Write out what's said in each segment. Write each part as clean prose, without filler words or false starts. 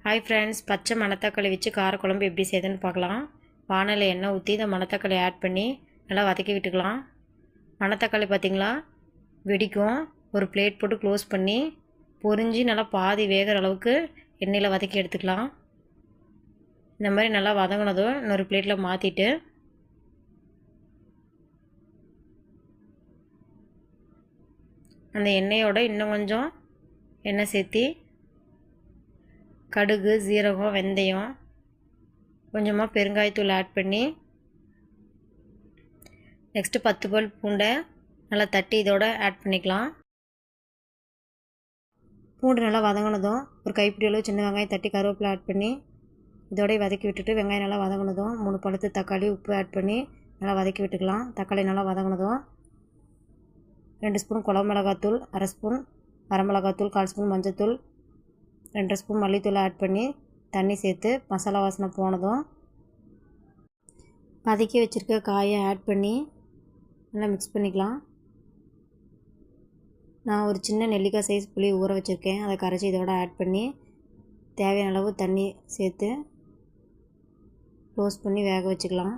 Hi friends, பச்சை மணத்தக்காளி வச்சு காரக்குழம்பு எப்படி செய்யுதுன்னு பார்க்கலாம். வானலில் எண்ணெய் ஊற்றி இந்த மணத்தக்காளி ஆட் பண்ணி நல்லா வதக்கி விட்டுக்கலாம். மணத்தக்காளி பார்த்திங்களா வெடிக்கும். ஒரு பிளேட் போட்டு க்ளோஸ் பண்ணி பொரிஞ்சு நல்லா பாதி வேகிற அளவுக்கு எண்ணெயில் வதக்கி எடுத்துக்கலாம். இந்த மாதிரி நல்லா வதங்கினதும் இன்னொரு பிளேட்டில் மாற்றிட்டு அந்த எண்ணெயோட இன்னும் கொஞ்சம் எண்ணெய் சேர்த்தி கடுகு, சீரகம், வெந்தயம், கொஞ்சமாக பெருங்காயத்தூள் ஆட் பண்ணி நெக்ஸ்ட்டு 10 பல் பூண்டை நல்லா தட்டி இதோட ஆட் பண்ணிக்கலாம். பூண்டு நல்லா வதங்கினதும் ஒரு கைப்பிடி அளவு சின்ன வெங்காயம் தட்டி கருவேப்பிலை ஆட் பண்ணி இதோடய வதக்கி விட்டுட்டு வெங்காயம் நல்லா வதங்கினதும் 3 பழுத்து தக்காளி, உப்பு ஆட் பண்ணி நல்லா வதக்கி விட்டுக்கலாம். தக்காளி நல்லா வதங்கினதும் 2 ஸ்பூன் குழம்பு மிளகாத்தூள், 1/2 ஸ்பூன் வரமிளகாத்தூள், 1/4 ஸ்பூன் மஞ்சத்தூள், 2 ஸ்பூன் மல்லித்தூள் ஆட் பண்ணி தண்ணி சேர்த்து மசாலா வாசனை போனதும் வதக்கி வச்சுருக்க காயை ஆட் பண்ணி நல்லா மிக்ஸ் பண்ணிக்கலாம். நான் ஒரு சின்ன நெல்லிக்காய் சைஸ் புளி ஊற வச்சுருக்கேன். அதை கரைச்சி இதோட ஆட் பண்ணி தேவையான அளவு தண்ணி சேர்த்து க்ளோஸ் பண்ணி வேக வச்சுக்கலாம்.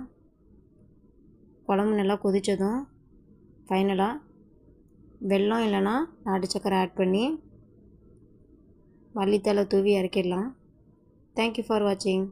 குழம்பு நல்லா கொதித்ததும் ஃபைனலாக வெல்லம் இல்லைன்னா நாட்டு சக்கரை ஆட் பண்ணி மல்லித்தழை தூவி இறக்கிடலாம். தேங்க்யூ ஃபார் வாட்சிங்.